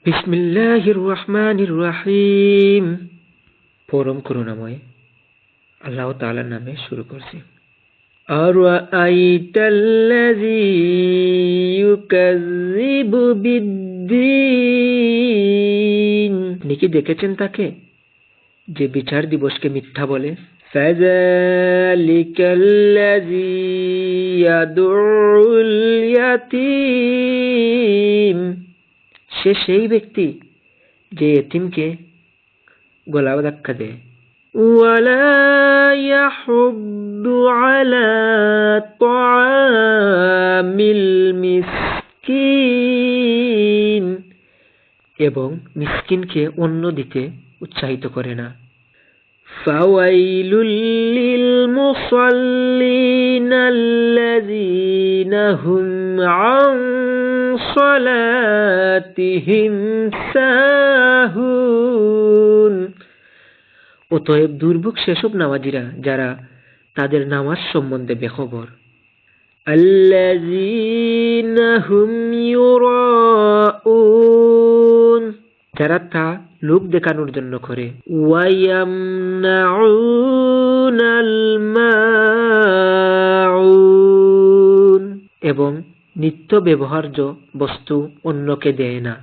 বিসমিল্লাহির রহমানির রহিম। পরম করুণাময় আল্লাহ তাআলার নামে শুরু করছি। আরাআইতাল্লাযী ইউকাযযিবু বিদ্দীন, আপনি কি দেখেছেন তাকে যে বিচার দিবসকে মিথ্যা বলে? ফাযালিকাল্লাযী ইয়াদউল ইয়াতীম, সে সেই ব্যক্তি যে এতিমকে গলা ধাক্কা দেয়। ওয়ালা ইয়াহুদ্দু আলা তাআমিল মিসকিন, এবং মিসকিনকে অন্ন দিতে উৎসাহিত করে না। ফাওয়াইলুল লিল মুসাল্লিন আল্লাযীনা হুম আন সালাতিহিম সাহুন, অতএব দুর্ভোগ সেসব নামাজীরা যারা তাদের নামাজ সম্বন্ধে বেখবর। আল্লাযীনা হুম ইউরাউন, যারা তা লোক দেখানোর জন্য করে। ওয়ায়ামনাউনাল মাউন, এবং নিত্য ব্যবহার্য বস্তু অন্যকে দেয় না।